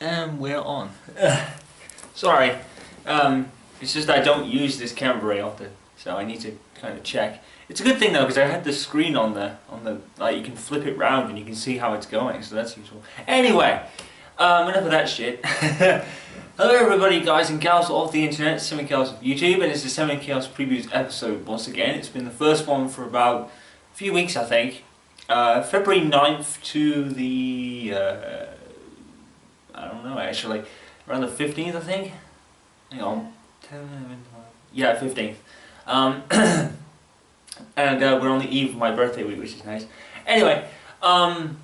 And we're on. Sorry, it's just I don't use this camera very often, so I need to kind of check. It's a good thing though, because I had the screen on the like you can flip it round and you can see how it's going, so that's useful. Anyway, enough of that shit. Hello everybody, guys and gals of the internet, 7Chaos of YouTube, and it's the 7Chaos Previews episode once again. It's been the first one for about a few weeks, I think. February 9th to the I don't know actually, around the 15th I think. Hang on, 10, 11, 12. Yeah, 15th. And we're on the eve of my birthday week, which is nice. Anyway, a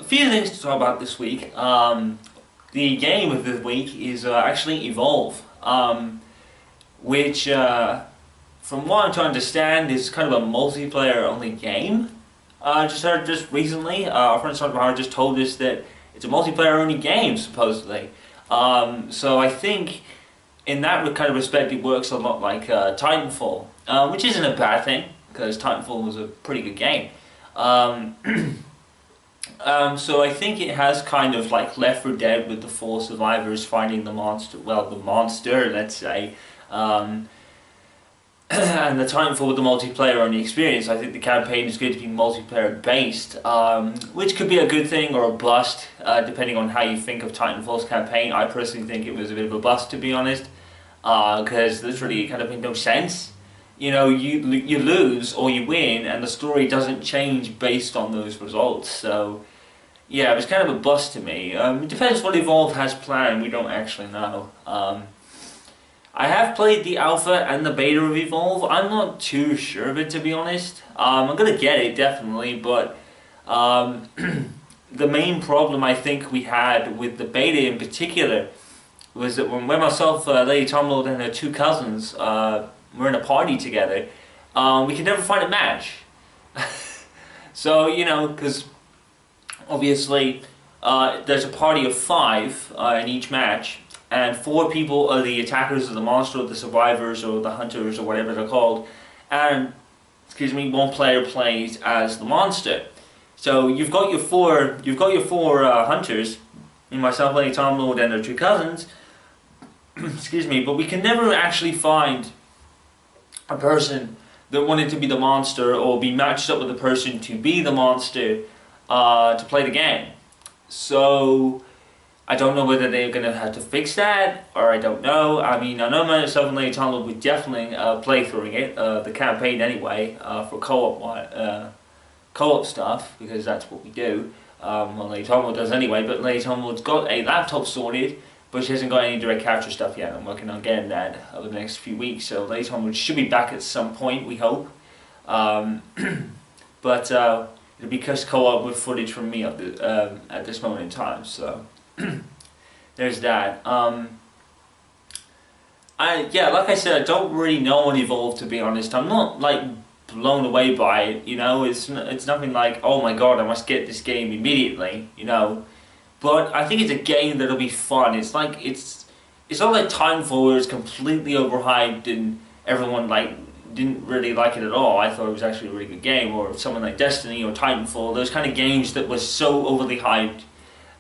few things to talk about this week. The game of the week is actually Evolve, which, from what I'm to understand, is kind of a multiplayer-only game. Just recently, our friend just told us that it's a multiplayer-only game, supposedly. So I think, in that kind of respect, it works a lot like Titanfall, which isn't a bad thing, because Titanfall was a pretty good game. So I think it has kind of like Left 4 Dead with the 4 survivors finding the monster, well, the monster, let's say, and the Titanfall with the multiplayer on the experience. I think the campaign is going to be multiplayer based, which could be a good thing or a bust, depending on how you think of Titanfall's campaign. I personally think it was a bit of a bust, to be honest, because there's really kind of made no sense. You know, you lose or you win, and the story doesn't change based on those results. So, yeah, it was kind of a bust to me. It depends what Evolve has planned. We don't actually know. I have played the alpha and the beta of Evolve. I'm not too sure of it, to be honest. I'm gonna get it definitely, but the main problem I think we had with the beta in particular was that when myself, Lady Tomlord, and her 2 cousins we're in a party together, we could never find a match. So, you know, because obviously there's a party of 5 in each match, and 4 people are the attackers, or the monster, or the survivors, or the hunters, or whatever they're called, and, excuse me, 1 player plays as the monster. So you've got your 4 hunters, myself, Lady Tomlord, and her 2 cousins, excuse me, but we can never actually find a person that wanted to be the monster or be matched up with a person to be the monster to play the game. So I don't know whether they're going to have to fix that, or I don't know. I mean, I know myself and Lady Tomlord would definitely play through it, the campaign anyway, for co-op stuff, because that's what we do. Well, Lady Tomlord does anyway, but Lady Tomlord's got a laptop sorted, but she hasn't got any direct capture stuff yet. I'm working on getting that over the next few weeks, so Lady Tomlord should be back at some point, we hope. But it'll be just co-op with footage from me at this moment in time, so there's that. Yeah, like I said, I don't really know on Evolve, to be honest. I'm not like blown away by it, you know. It's nothing like, oh my god, I must get this game immediately, you know. But I think it's a game that'll be fun. It's like it's not like Titanfall, where it's completely overhyped and everyone like didn't really like it at all. I thought it was actually a really good game. Or something like Destiny or Titanfall, those kind of games that were so overly hyped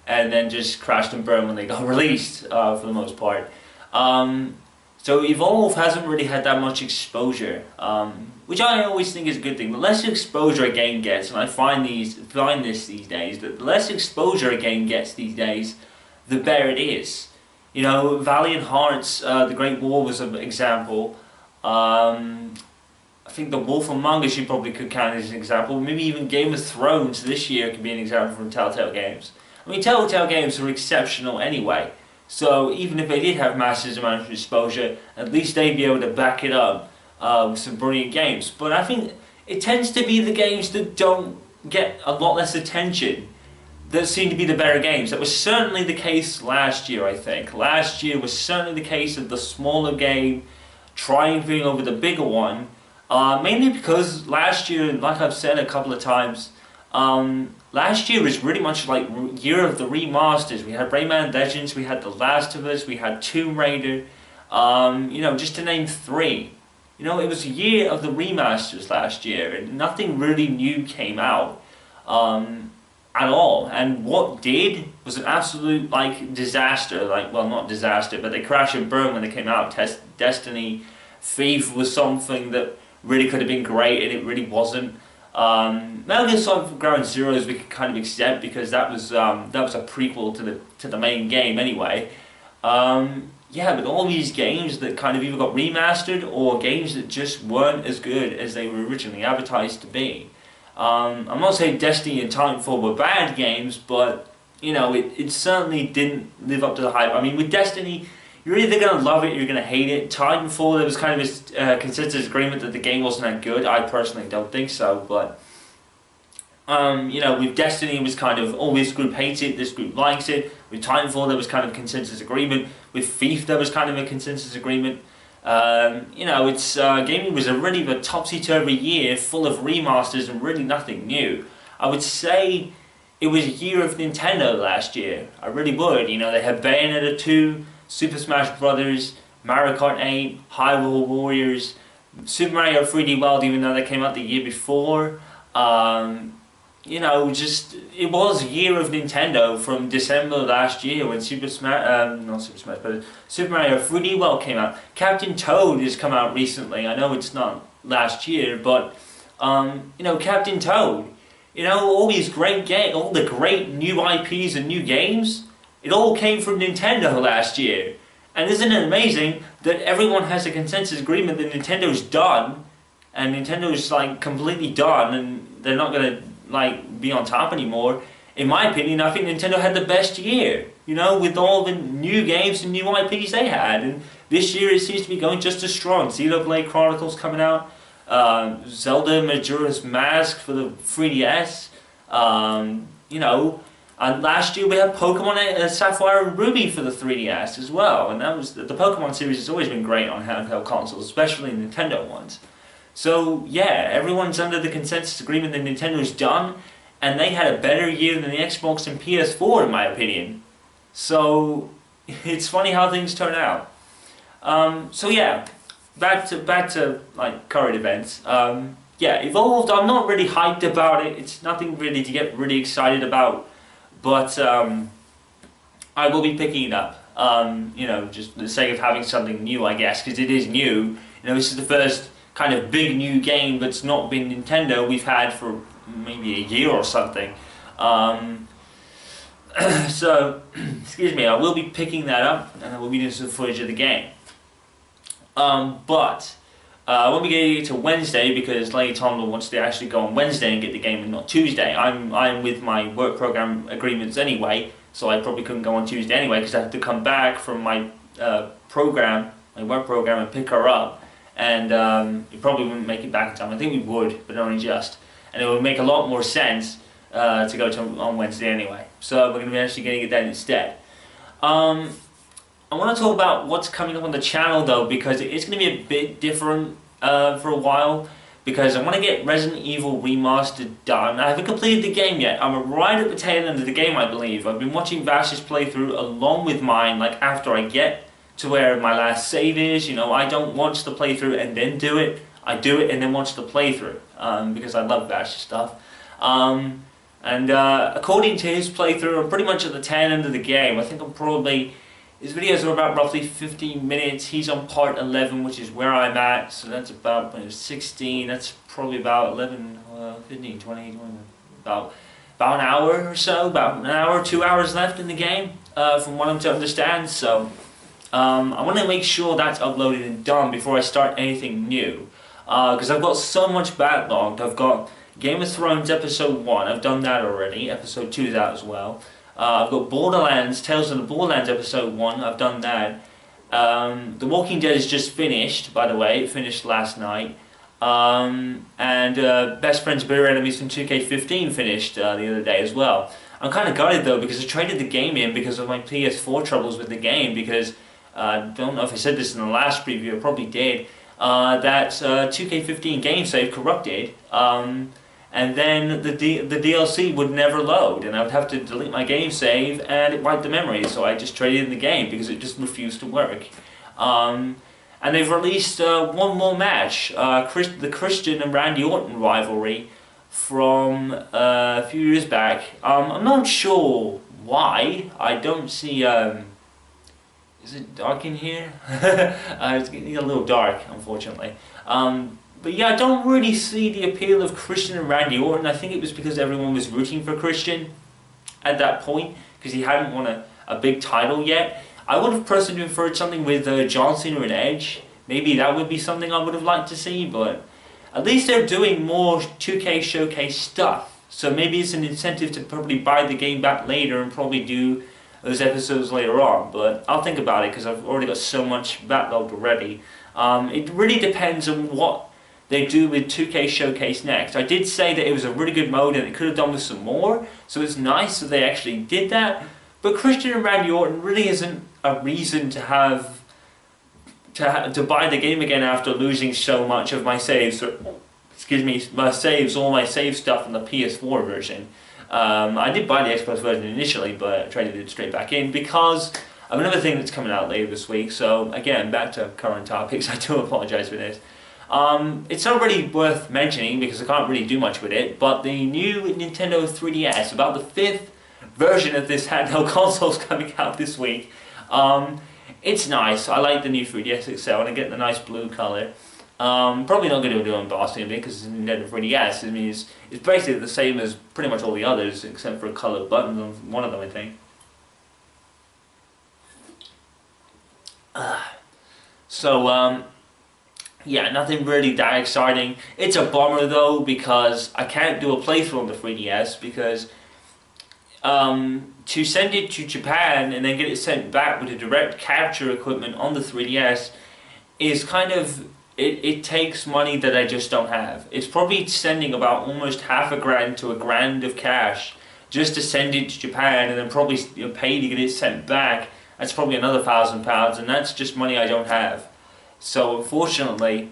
and then just crashed and burned when they got released, for the most part. So Evolve hasn't really had that much exposure, which I always think is a good thing. The less exposure a game gets, and I find this these days, that the less exposure a game gets these days, the better it is. You know, Valiant Hearts, The Great War was an example. I think The Wolf Among Us you probably could count as an example. Maybe even Game of Thrones this year could be an example from Telltale Games. I mean, Telltale Games are exceptional anyway. So even if they did have massive amounts of exposure, at least they'd be able to back it up with some brilliant games. But I think it tends to be the games that don't get a lot less attention that seem to be the better games. That was certainly the case last year, I think. Last year was certainly the case of the smaller game triumphing over the bigger one. Mainly because last year, like I've said a couple of times, last year was really much like year of the remasters. We had Rayman Legends, we had The Last of Us, we had Tomb Raider, you know, just to name 3. You know, it was a year of the remasters last year, and nothing really new came out. at all. And what did was an absolute like disaster. Like, well, not disaster, but they crashed and burned when they came out. Destiny Thief was something that really could have been great, and it really wasn't. Metal Gear Solid Ground Zeroes we could kind of accept because that was a prequel to the main game anyway. Yeah, but all these games that kind of either got remastered or games that just weren't as good as they were originally advertised to be. I'm not saying Destiny and Titanfall were bad games, but you know, it certainly didn't live up to the hype. I mean, with Destiny, you're either going to love it or you're going to hate it. Titanfall, there was kind of a consensus agreement that the game wasn't that good. I personally don't think so, but you know, with Destiny it was kind of, oh, this group hates it, this group likes it. With Titanfall there was kind of consensus agreement. With Thief there was kind of a consensus agreement. You know, it's gaming was a really topsy-turvy year, full of remasters and really nothing new. I would say it was a year of Nintendo last year. I really would. You know, they had Bayonetta 2, Super Smash Brothers, Mario Kart 8, Hyrule Warriors, Super Mario 3D World, even though that came out the year before. You know, just it was a year of Nintendo from December last year when Super Mario 3D World came out. Captain Toad has come out recently. I know it's not last year, but you know, Captain Toad. You know, all these great games, all the great new IPs and new games, it all came from Nintendo last year. And isn't it amazing that everyone has a consensus agreement that Nintendo's done, and Nintendo's like completely done, and they're not gonna like be on top anymore. In my opinion, I think Nintendo had the best year, you know, with all the new games and new IPs they had. And this year it seems to be going just as strong. Xenoblade Chronicles coming out, Zelda Majora's Mask for the 3DS, you know, and last year we had Pokemon Sapphire and Ruby for the 3DS as well. And that was the Pokemon series has always been great on handheld consoles, especially Nintendo ones. So yeah, everyone's under the consensus agreement that Nintendo's done, and they had a better year than the Xbox and PS4 in my opinion. So it's funny how things turn out. So yeah, back to like current events. Yeah, Evolved, I'm not really hyped about it. It's nothing really to get really excited about, but I will be picking it up. You know, just for the sake of having something new, I guess, because it is new. You know, this is the first kind of big new game that's not been Nintendo we've had for maybe a year or something. So, excuse me, I will be picking that up and I will be doing some footage of the game. But I won't be getting it to Wednesday because Lady Tomlin wants to actually go on Wednesday and get the game and not Tuesday. I'm with my work program agreements anyway, so I probably couldn't go on Tuesday anyway because I have to come back from my program, my work program, and pick her up. And we probably wouldn't make it back in time. I think we would, but only just. And it would make a lot more sense to go to on Wednesday anyway. So we're going to be actually getting it done instead. I want to talk about what's coming up on the channel though, because it's going to be a bit different for a while. Because I want to get Resident Evil Remastered done. I haven't completed the game yet. I'm right at the tail end of the game, I believe. I've been watching Vash's playthrough along with mine, like after I get to where my last save is. You know, I don't watch the playthrough and then do it. I do it and then watch the playthrough because I love Vash's stuff. According to his playthrough, I'm pretty much at the tail end of the game. I think I'm probably, his videos are about roughly 15 minutes. He's on part 11, which is where I'm at. So that's about 16. That's probably about 11, 15, 20, 20 about an hour or so. About an hour, 2 hours left in the game, from what I'm to understand. So I want to make sure that's uploaded and done before I start anything new. Because I've got so much backlogged. I've got Game of Thrones Episode 1, I've done that already. Episode 2 is out as well. I've got Borderlands, Tales of the Borderlands Episode 1, I've done that. The Walking Dead is just finished, by the way, it finished last night. Best Friends Better Enemies from 2K15 finished the other day as well. I'm kind of gutted though because I traded the game in because of my PS4 troubles with the game, because I don't know if I said this in the last preview, I probably did. That 2K15 game save corrupted, and then the DLC would never load, and I would have to delete my game save, and it wiped the memory, so I just traded in the game because it just refused to work. And they've released one more match, the Christian and Randy Orton rivalry from a few years back. I'm not sure why. I don't see. Is it dark in here? It's getting a little dark, unfortunately. But yeah, I don't really see the appeal of Christian and Randy Orton. I think it was because everyone was rooting for Christian at that point, because he hadn't won a big title yet. I would have personally preferred something with John Cena and Edge. Maybe that would be something I would have liked to see, but at least they're doing more 2K Showcase stuff. So maybe it's an incentive to probably buy the game back later and probably do those episodes later on. But I'll think about it because I've already got so much backlogged already. It really depends on what they do with 2K Showcase next. I did say that it was a really good mode and it could have done with some more, so it's nice that they actually did that. But Christian and Randy Orton really isn't a reason to have to buy the game again after losing so much of my saves. Excuse me, my saves, all my save stuff in the PS4 version. I did buy the Xbox version initially, but I traded it straight back in because of another thing that's coming out later this week. So again, back to current topics. I do apologise for this. It's not really worth mentioning because I can't really do much with it, but the new Nintendo 3DS, about the 5th version of this handheld console, is coming out this week. It's nice. I like the new 3DS XL and I get the nice blue colour. Probably not going to do unboxing of it because it's a Nintendo 3DS. I mean, it's basically the same as pretty much all the others except for a coloured button on one of them, I think. Yeah, nothing really that exciting. It's a bummer though because I can't do a playthrough on the 3DS because to send it to Japan and then get it sent back with the direct capture equipment on the 3DS is kind of, it takes money that I just don't have. It's probably sending about almost $50,000 to $1,000 of cash just to send it to Japan and then probably pay to get it sent back. That's probably another £1,000 and that's just money I don't have. So unfortunately,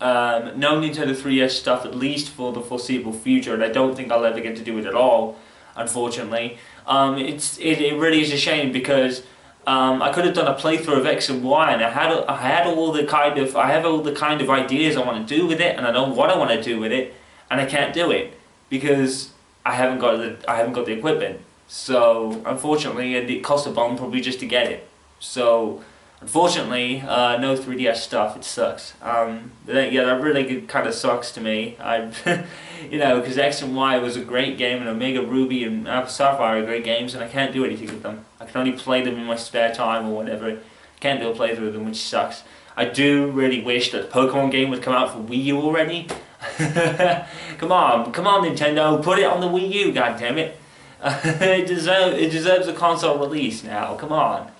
no Nintendo 3DS stuff at least for the foreseeable future, and I don't think I'll ever get to do it at all. Unfortunately, it really is a shame because I could have done a playthrough of X and Y, and I have all the kind of ideas I want to do with it, and I know what I want to do with it, and I can't do it because I haven't got the equipment. So unfortunately, it cost a bomb probably just to get it. So unfortunately, no 3DS stuff. It sucks. Yeah, that really kind of sucks to me. Because X and Y was a great game, and Omega Ruby and Alpha Sapphire are great games, and I can't do anything with them. I can only play them in my spare time or whatever. I can't do a playthrough with them, which sucks. I do really wish that the Pokemon game would come out for Wii U already. Come on, Nintendo, put it on the Wii U, goddammit. It deserves a console release now. Come on.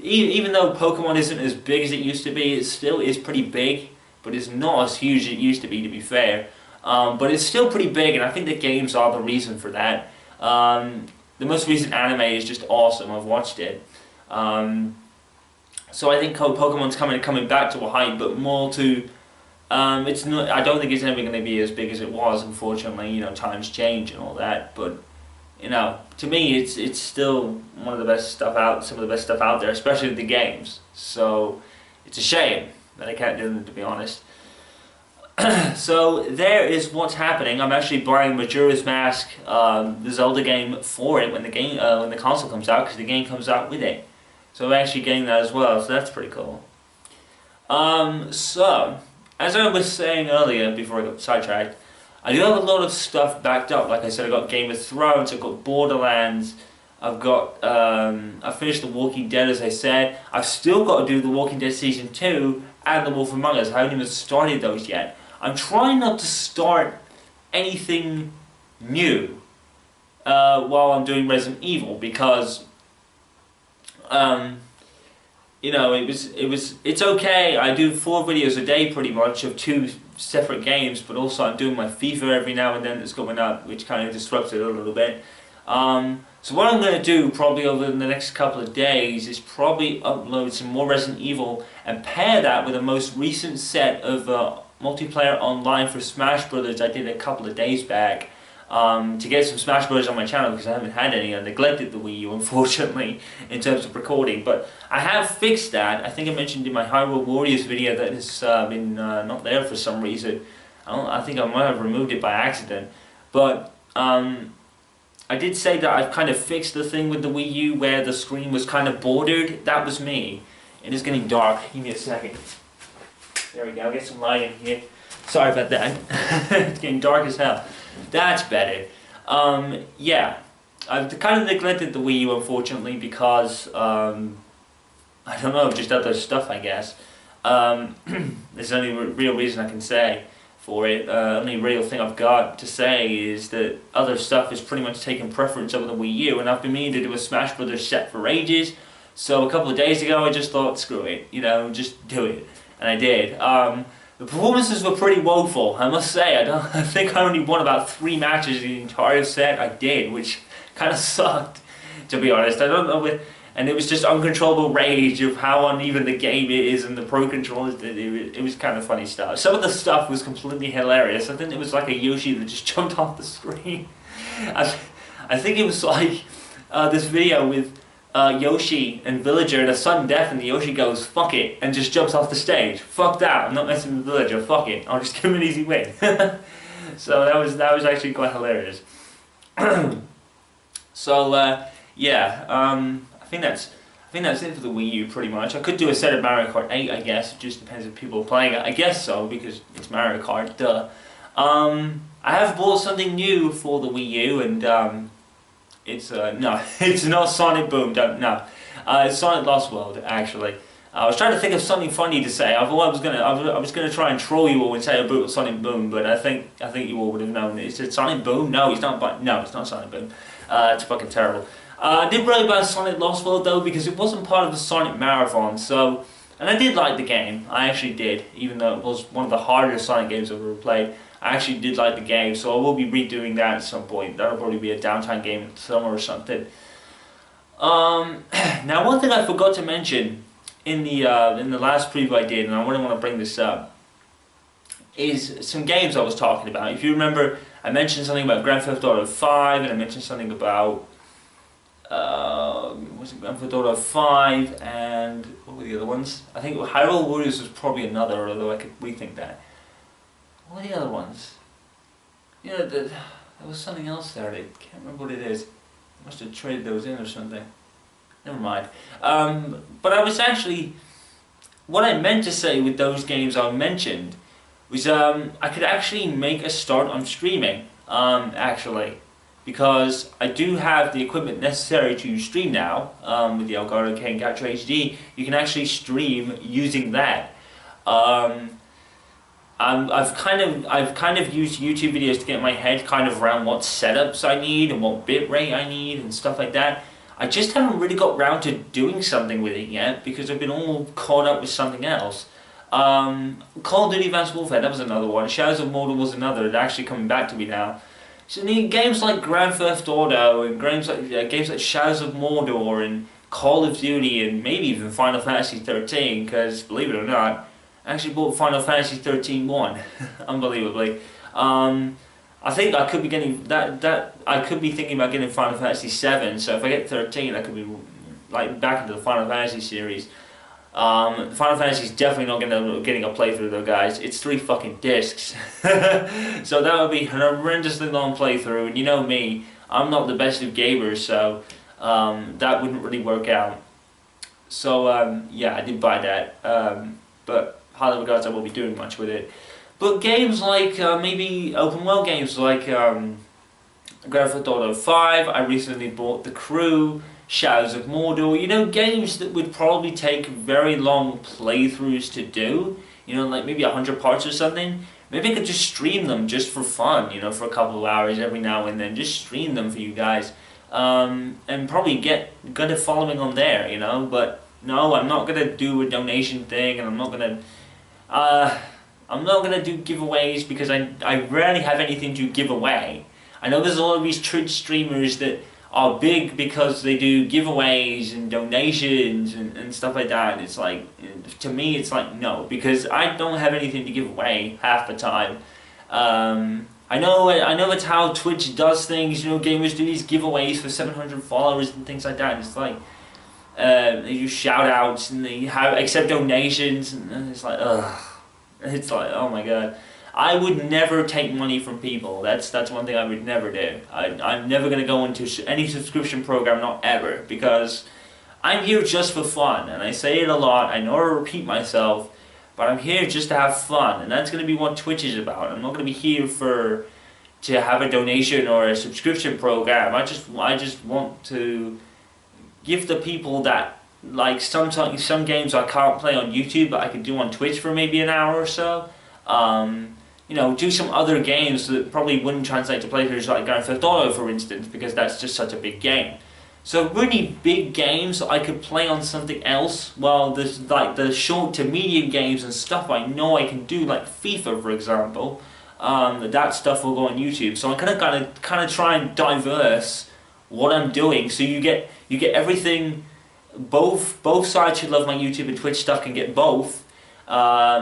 Even though Pokemon isn't as big as it used to be, it still is pretty big, but it's not as huge as it used to be fair. But it's still pretty big, and I think the games are the reason for that. The most recent anime is just awesome. I've watched it. So I think Pokemon's coming back to a height, but more to it's not. I don't think it's ever going to be as big as it was. Unfortunately, times change and all that. But to me, it's still one of the best stuff out. Some of the best stuff out there, especially the games. So it's a shame that I can't do them, to be honest. So there is what's happening. I'm actually buying Majora's Mask, the Zelda game, for it when the console comes out, because the game comes out with it. So I'm actually getting that as well. So that's pretty cool. So as I was saying earlier, before I got sidetracked, I do have a lot of stuff backed up. Like I said, I got Game of Thrones, I've got Borderlands, I've got I finished The Walking Dead, as I said. I've still got to do The Walking Dead Season 2 and The Wolf Among Us. I haven't even started those yet. I'm trying not to start anything new while I'm doing Resident Evil because it's okay. I do 4 videos a day pretty much of 2 separate games, but also I'm doing my FIFA every now and then that's going up, which kind of disrupts it a little bit. So what I'm going to do probably over the next couple of days is probably upload some more Resident Evil and pair that with the most recent set of multiplayer online for Smash Brothers I did a couple of days back. To get some Smash Bros on my channel because I haven't had any. I neglected the Wii U, unfortunately, in terms of recording, but I have fixed that. I think I mentioned in my Hyrule Warriors video that has been not there for some reason. I think I might have removed it by accident, but I did say that I've kind of fixed the thing with the Wii U where the screen was kind of bordered. That was me. It is getting dark. Give me a second. There we go. I'll get some light in here. Sorry about that. It's getting dark as hell. That's better. Yeah. I've kind of neglected the Wii U, unfortunately, because, I don't know, just other stuff, I guess. There's only real reason I can say for it. Only real thing I've got to say is that other stuff is pretty much taking preference over the Wii U, and I've been meaning to do a Smash Brothers set for ages. So a couple of days ago, I just thought, screw it, you know, just do it, and I did. The performances were pretty woeful, I must say. I think I only won about 3 matches in the entire set I did, which kind of sucked, to be honest. I don't know, and it was just uncontrollable rage of how uneven the game is, and the Pro Controllers. It was kind of funny stuff. Some of the stuff was completely hilarious. I think it was like a Yoshi that just jumped off the screen. I think it was like this video with Yoshi and Villager and a sudden death, and the Yoshi goes, fuck it, and just jumps off the stage. Fuck that, I'm not messing with Villager, fuck it, I'll just give him an easy win. So that was actually quite hilarious. So yeah, I think that's it for the Wii U pretty much. I could do a set of Mario Kart 8, I guess. It just depends if people are playing it. I guess so, because it's Mario Kart, duh. I have bought something new for the Wii U, and it's no, it's not Sonic Boom. No, it's Sonic Lost World. Actually, I was trying to think of something funny to say. I was gonna try and troll you all and say I bought Sonic Boom, but I think you all would have known. Is it Sonic Boom? No, it's not. No, it's not Sonic Boom. It's fucking terrible. I did really buy Sonic Lost World though, because it wasn't part of the Sonic Marathon. So, and I did like the game. I actually did, even though it was one of the hardest Sonic games I've ever played. I actually did like the game, so I will be redoing that at some point. That'll probably be a downtime game in the summer or something. Now, one thing I forgot to mention in the last preview I did, and I really want to bring this up, is some games I was talking about. If you remember, I mentioned something about Grand Theft Auto 5, and I mentioned something about was it Grand Theft Auto 5, and what were the other ones? I think Hyrule Warriors was probably another, although I could rethink that. What are the other ones? You know, there was something else there. I can't remember what it is. I must have traded those in or something. Never mind. But I was actually, what I meant to say with those games I mentioned was I could actually make a start on streaming, actually, because I do have the equipment necessary to stream now. With the Elgato Cane Capture HD, you can actually stream using that. I've kind of used YouTube videos to get my head kind of around what setups I need and what bitrate I need and stuff like that. I just haven't really got round to doing something with it yet, because I've been all caught up with something else. Call of Duty Advanced Warfare, that was another one. Shadows of Mordor was another. It's actually coming back to me now. So games like Grand Theft Auto and games like Shadows of Mordor and Call of Duty and maybe even Final Fantasy 13, because believe it or not, I actually bought Final Fantasy 13 1, unbelievably. I think I could be getting I could be thinking about getting Final Fantasy 7. So if I get 13, I could be like back into the Final Fantasy series. Final Fantasy is definitely not getting a playthrough though, guys. It's 3 fucking discs, so that would be an horrendously long playthrough. And you know me, I'm not the best of gamers, so that wouldn't really work out. So yeah, I did buy that, but highly regards I won't be doing much with it. But games like maybe open world games like Grand Theft Auto 5. I recently bought The Crew. Shadows of Mordor, you know, games that would probably take very long playthroughs to do, you know, like maybe 100 parts or something. Maybe I could just stream them just for fun, you know, for a couple of hours every now and then, just stream them for you guys, and probably get a following on there, you know. But no, I'm not gonna do a donation thing, and I'm not gonna do giveaways, because I rarely have anything to give away. I know there's a lot of these Twitch streamers that are big because they do giveaways and donations and stuff like that, and it's like, to me it's like, no, because I don't have anything to give away half the time. I know it's how Twitch does things, you know, gamers do these giveaways for 700 followers and things like that, and it's like, they do shout outs and they accept donations, and it's like, ugh, it's like, oh my god. I would never take money from people. That's one thing I would never do. I'm never going to go into any subscription program, not ever, because I'm here just for fun, and I say it a lot, I know I repeat myself, but I'm here just to have fun, and that's going to be what Twitch is about. I'm not going to be here to have a donation or a subscription program. I just want to give the people that, like, sometimes some games I can't play on YouTube, but I could do on Twitch for maybe an hour or so. You know, do some other games that probably wouldn't translate to playthroughs, like Grand Theft Auto, for instance, because that's just such a big game. So really big games I could play on something else. Well, there's like the short to medium games and stuff I know I can do, like FIFA, for example. That stuff will go on YouTube. So I'm kind of try and diverse what I'm doing, so you get everything. Both sides who love my YouTube and Twitch stuff can get both.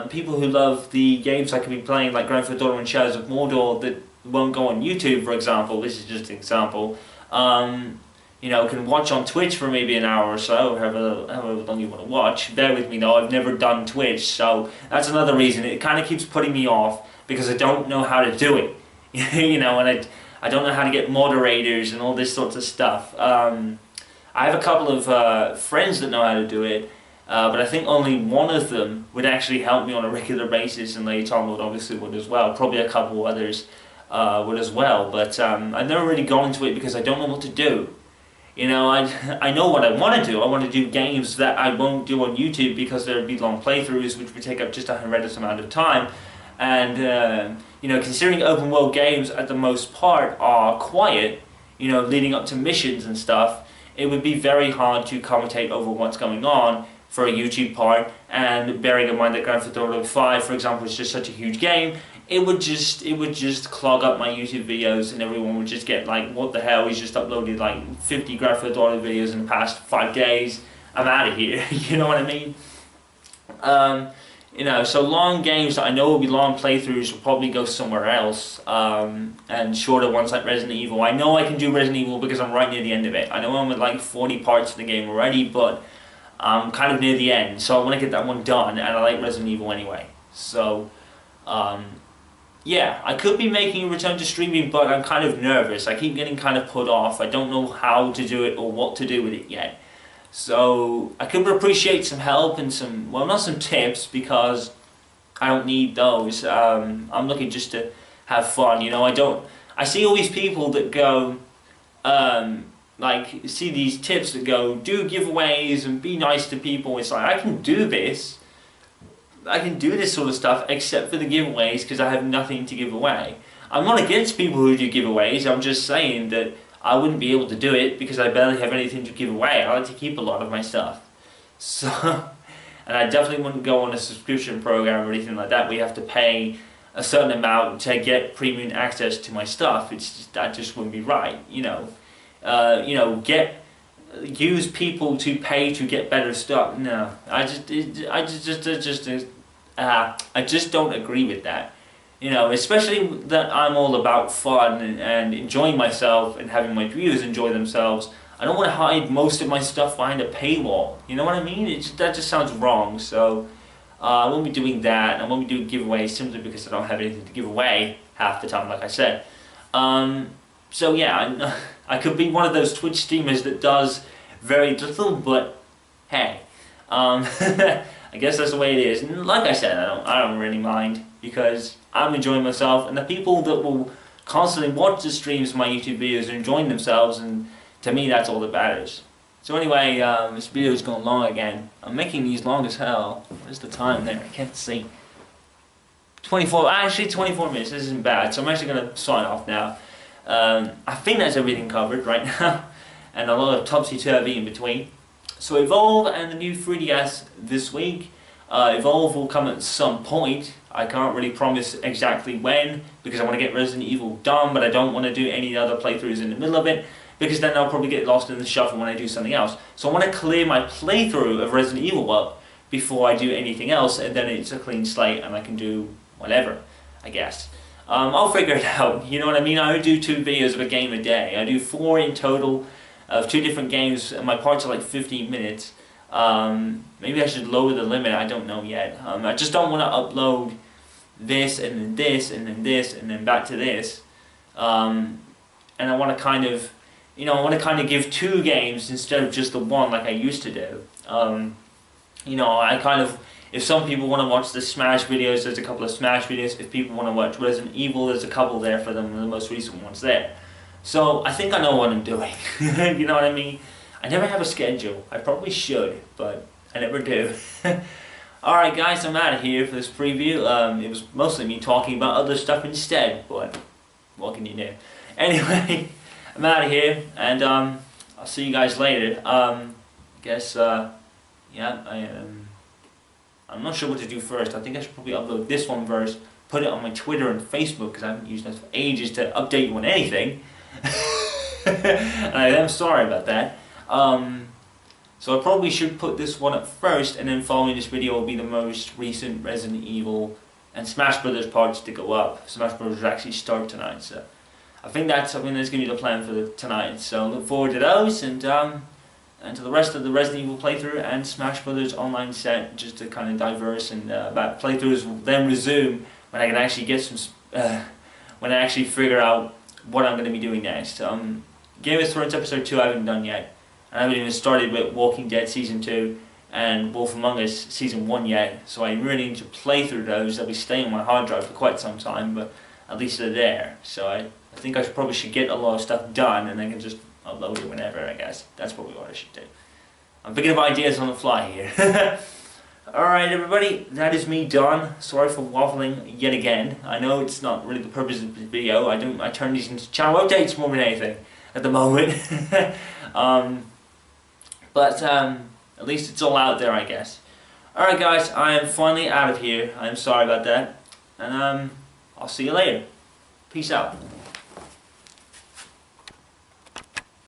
People who love the games I could be playing, like Grand Theft Auto and Shadows of Mordor, that won't go on YouTube, for example. This is just an example. You know, can watch on Twitch for maybe an hour or so, however long you want to watch. Bear with me though, I've never done Twitch, so that's another reason. It kind of keeps putting me off, because I don't know how to do it. You know, and I don't know how to get moderators and all this sorts of stuff. I have a couple of friends that know how to do it, but I think only one of them would actually help me on a regular basis, and later on would obviously would as well. Probably a couple others would as well, but I've never really gone into it because I don't know what to do. You know, I know what I want to do. I want to do games that I won't do on YouTube, because there would be long playthroughs which would take up just a horrendous amount of time. And you know, considering open world games at the most part are quiet, you know, leading up to missions and stuff, it would be very hard to commentate over what's going on for a YouTube part. And bearing in mind that Grand Theft Auto 5, for example, is just such a huge game, it would just clog up my YouTube videos, and everyone would just get like, what the hell, he's just uploaded like 50 Grand Theft Auto videos in the past 5 days, I'm out of here. You know what I mean? You know, so long games that I know will be long playthroughs will probably go somewhere else, and shorter ones like Resident Evil. I know I can do Resident Evil because I'm right near the end of it. I know I'm at like 40 parts of the game already, but I'm kind of near the end, so I want to get that one done, and I like Resident Evil anyway. So, yeah, I could be making a return to streaming, but I'm kind of nervous. I keep getting kind of put off. I don't know how to do it or what to do with it yet. So I could appreciate some help and some, well, not some tips, because I don't need those. I'm looking just to have fun, you know. I see all these people that go, like, see these tips that go, do giveaways and be nice to people. It's like, I can do this sort of stuff, except for the giveaways, because I have nothing to give away. I'm not against people who do giveaways. I'm just saying that I wouldn't be able to do it because I barely have anything to give away. I like to keep a lot of my stuff. So, and I definitely wouldn't go on a subscription program or anything like that. We have to pay a certain amount to get premium access to my stuff. That just wouldn't be right, you know. You know, use people to pay to get better stuff. No, I just don't agree with that. You know, especially that I'm all about fun and enjoying myself and having my viewers enjoy themselves. I don't want to hide most of my stuff behind a paywall. You know what I mean? That just sounds wrong. So I won't be doing that. I won't be doing giveaways simply because I don't have anything to give away half the time, like I said. So yeah, I could be one of those Twitch streamers that does very little, but hey, I guess that's the way it is. And like I said, I don't really mind, because I'm enjoying myself, and the people that will constantly watch the streams of my YouTube videos are enjoying themselves, and to me that's all that matters. So anyway, this video is going long again. I'm making these long as hell. Where's the time there? I can't see. 24 minutes, this isn't bad, so I'm actually going to sign off now. I think that's everything covered right now, and a lot of topsy-turvy in between. So Evolve and the new 3DS this week. Evolve will come at some point. I can't really promise exactly when, because I want to get Resident Evil done, but I don't want to do any other playthroughs in the middle of it, because then I'll probably get lost in the shuffle when I do something else. So I want to clear my playthrough of Resident Evil up before I do anything else, and then it's a clean slate and I can do whatever, I guess. I'll figure it out, you know what I mean? I do 2 videos of a game a day. I do 4 in total of 2 different games, and my parts are like 15 minutes. Maybe I should lower the limit, I don't know yet. I just don't want to upload this and then this and then this and then back to this, and I want to kind of, you know, I want to kind of give 2 games instead of just the one like I used to do. You know, I kind of, if some people want to watch the Smash videos, there's a couple of Smash videos. If people want to watch Resident Evil, there's a couple there for them, the most recent ones there. So I think I know what I'm doing. You know what I mean? I never have a schedule. I probably should, but I never do. Alright guys, I'm out of here for this preview. It was mostly me talking about other stuff instead, but what can you do? Anyway, I'm out of here, and I'll see you guys later. Yeah, I'm not sure what to do first. I think I should probably upload this one first, put it on my Twitter and Facebook, because I haven't used those for ages to update you on anything. And I am sorry about that. So I probably should put this one up first, and then following this video will be the most recent Resident Evil and Smash Brothers parts to go up. Smash Brothers actually start tonight, so I think that's going to be the plan for tonight. So look forward to those, and to the rest of the Resident Evil playthrough and Smash Brothers online set, just to kind of diverse, and that playthroughs will then resume when I can actually get some, when I actually figure out what I'm going to be doing next. Game of Thrones episode 2 I haven't done yet. I haven't even started with Walking Dead season 2 and Wolf Among Us season 1 yet, so I really need to play through those. They'll be staying on my hard drive for quite some time, but at least they're there. So I think I probably should get a lot of stuff done, and I can just upload it whenever, I guess. That's probably what I should do. I'm thinking of ideas on the fly here. Alright everybody, that is me done. Sorry for waffling yet again. I know it's not really the purpose of the video. I turn these into channel updates more than anything at the moment. But at least it's all out there, I guess. Alright guys, I am finally out of here. I'm sorry about that. And I'll see you later. Peace out.